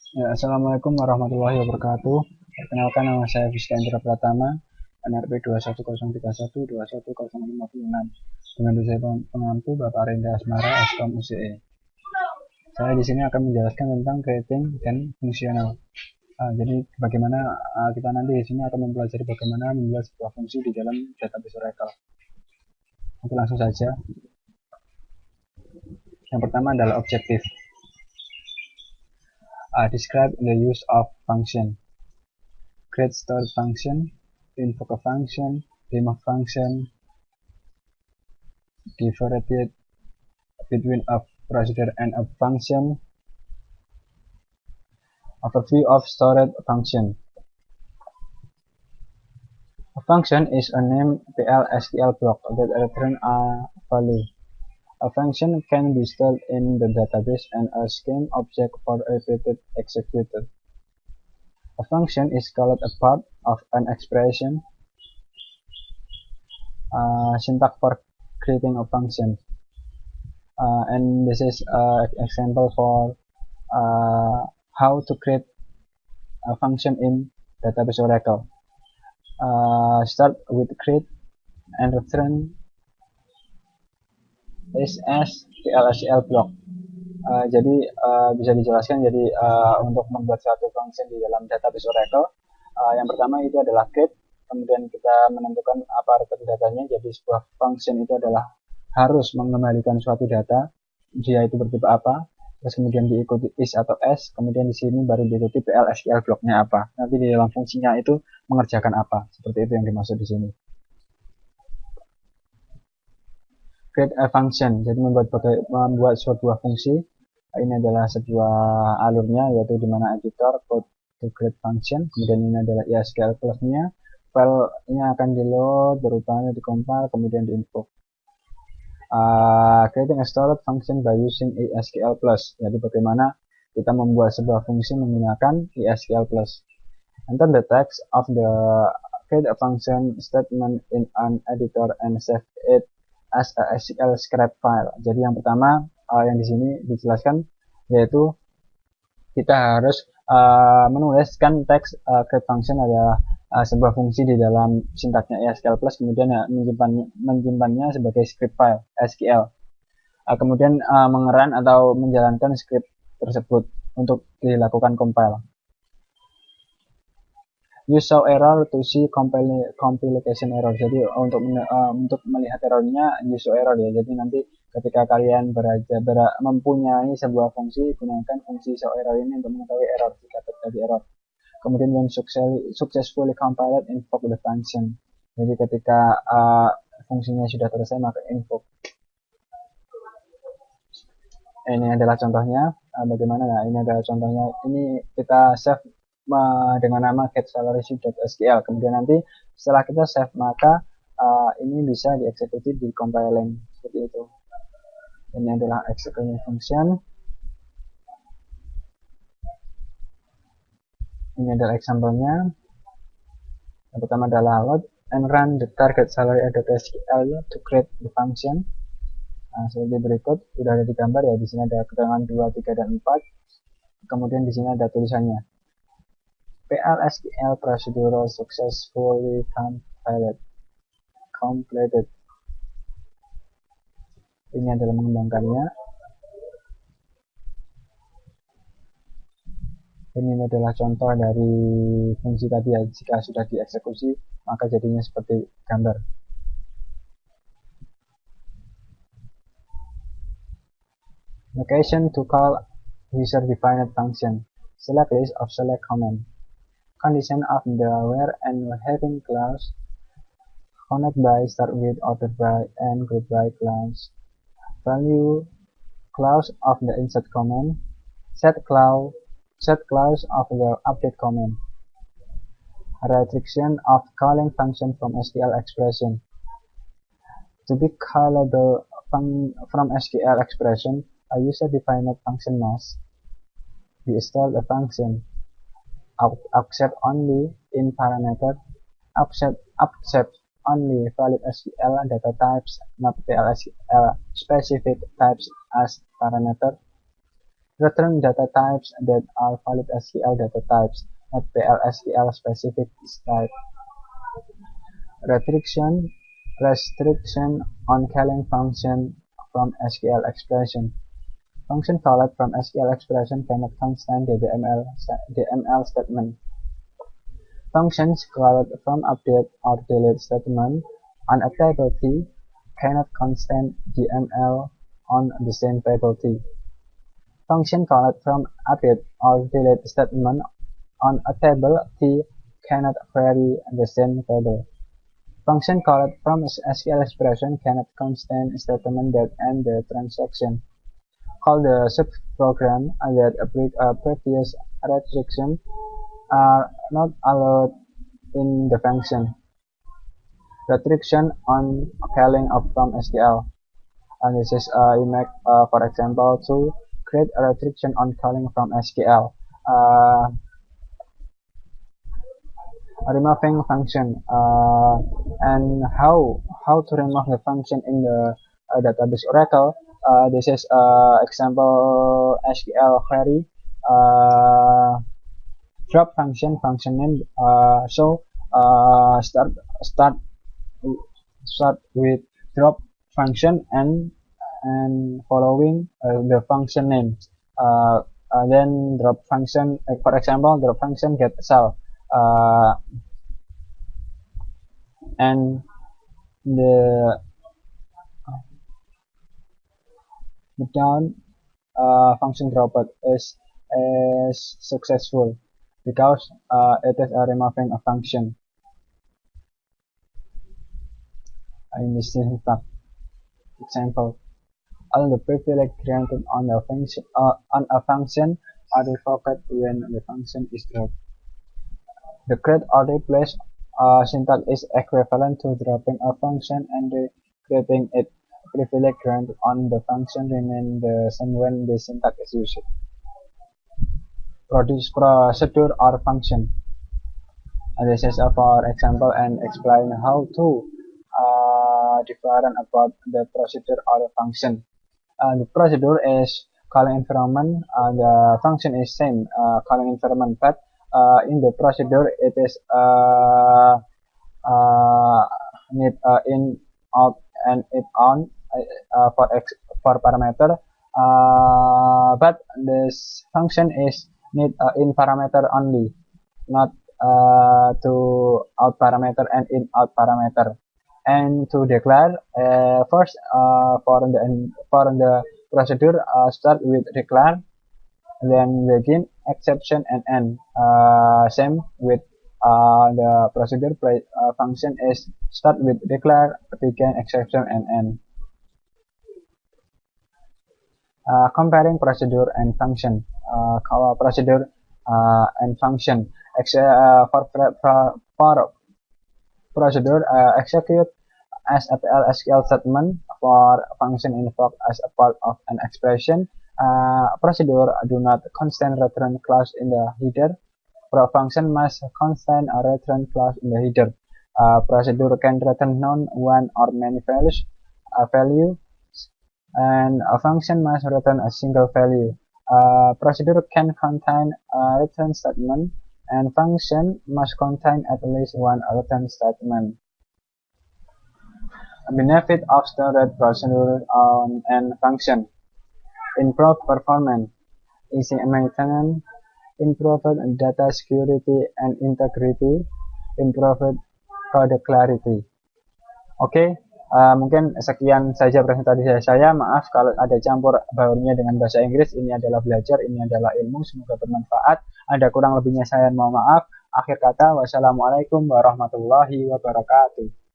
Ya, Assalamualaikum warahmatullahi wabarakatuh. Perkenalkan, nama saya Fiska Indra Pratama, NRP 21031211056 dengan dosen pengampu Bapak Renda Asmara, Askom UCE. Saya di sini akan menjelaskan tentang creating dan fungsional. Jadi bagaimana kita nanti di sini akan mempelajari bagaimana membuat sebuah fungsi di dalam database Oracle. Oke, langsung saja. Yang pertama adalah objektif. Describe the use of function. Create stored function, invoke a function, remove function, differentiate between a procedure and a function. Overview of stored function. A function is a named PL/SQL block that returns a value. A function can be stored in the database and a scheme object for repeated execution. A function is called a part of an expression. Syntax for creating a function. And this is an example for how to create a function in database Oracle. Start with create and return is as PL/SQL block. Jadi bisa dijelaskan, jadi untuk membuat suatu function di dalam database Oracle, yang pertama itu adalah create, kemudian kita menentukan apa return datanya. Jadi sebuah function itu adalah harus mengembalikan suatu data, dia itu bertipe apa, terus kemudian diikuti is atau s, kemudian di sini baru diikuti PL/SQL blocknya apa. Nanti di dalam fungsinya itu mengerjakan apa, seperti itu yang dimaksud di sini. Create a function, jadi membuat sebuah fungsi. Ini adalah sebuah alurnya, yaitu di mana editor code to create function, kemudian ini adalah SQL plus-nya, filenya akan di load, berubahnya di compile, kemudian di input. Creating a stored function by using SQL plus, jadi bagaimana kita membuat sebuah fungsi menggunakan SQL plus. Enter the text of the create a function statement in an editor and save it as a SQL script file. Jadi yang pertama yang di sini dijelaskan yaitu kita harus menuliskan teks create function adalah sebuah fungsi di dalam sintaknya SQL plus, kemudian menyimpannya sebagai script file SQL. Kemudian mengeran atau menjalankan script tersebut untuk dilakukan compile. Use show error to see compilation error. Jadi untuk melihat errornya use show error ya. Jadi nanti ketika kalian mempunyai sebuah fungsi, gunakan fungsi show error ini untuk mengetahui error jika terjadi error. Kemudian when successfully compiled, invoke the function. Jadi ketika fungsinya sudah selesai maka invoke. Ini adalah contohnya. Bagaimana? Nah, ini adalah contohnya. Ini kita save dengan nama getSalarySheet.SQL. Kemudian nanti setelah kita save maka ini bisa dieksekusi di compiling seperti itu. Ini adalah execution function. Ini adalah example-nya. Yang pertama adalah load and run the target salary.SQL to create the function. Seperti berikut, sudah ada di gambar ya. Di sini ada keterangan 2, 3, dan 4. Kemudian di sini ada tulisannya. PL/SQL procedural successfully completed. Ini adalah mengembangkannya. Ini adalah contoh dari fungsi tadi ya. Jika sudah dieksekusi, maka jadinya seperti gambar. Location to call user-defined function. Select list of select command. Condition of the where and having clause. Connect by, start with, order by, and group by clause. Value clause of the insert command. Set clause of the update command. Restriction of calling function from SQL expression. To be callable from SQL expression, a user-defined function must be installed a function. Accept only in parameter, accept only valid SQL data types, not PL/SQL specific types as parameter. Return data types that are valid SQL data types, not PL/SQL specific type. Restriction on calling function from SQL expression. Function called from SQL expression cannot contain DML statement. Functions called from update or delete statement on a table T cannot contain DML on the same table T. Function called from update or delete statement on a table T cannot query the same table. Function called from SQL expression cannot contain statement that end the transaction. Call the subprogram that break a previous restriction are not allowed in the function. Restriction on calling from SQL. And this is for example, to create a restriction on calling from SQL. Removing function and how to remove the function in the database Oracle. This is example SQL query drop function name. Start with drop function and following the function name. Then drop function, for example, drop function get sal. And the down function dropped is successful because it is removing a function. In this example, all the privilege granted on a function are revoked when the function is dropped. The create or replace syntax is equivalent to dropping a function and creating it. Privilege granted on the function remain the same when the syntax is used. Produce procedure or function. This is for example and explain how to different about the procedure or function. The procedure is calling environment. The function is same calling environment, but in the procedure it is need in, out, and it on for parameter. But this function is need in parameter only, not to out parameter and in out parameter. And to declare first for the procedure start with declare, then begin, exception, and end. Same with the procedure function is start with declare, begin, exception, and end. Comparing procedure and function. Procedure and function. For procedure execute as a SQL statement, for function invoked as a part of an expression. Procedure do not contain return clause in the header. Function must contain a return clause in the header. Procedure can return none, one, or many values. And a function must return a single value. Procedure can contain a return statement, and function must contain at least one return statement. Benefit of standard procedure and function: improved performance, easy maintenance, improved data security and integrity, improved code clarity. Oke, mungkin sekian saja presentasi saya. Maaf kalau ada campur baurnya dengan bahasa Inggris. Ini adalah belajar, ini adalah ilmu. Semoga bermanfaat. Ada kurang lebihnya saya mohon maaf. Akhir kata, wassalamualaikum warahmatullahi wabarakatuh.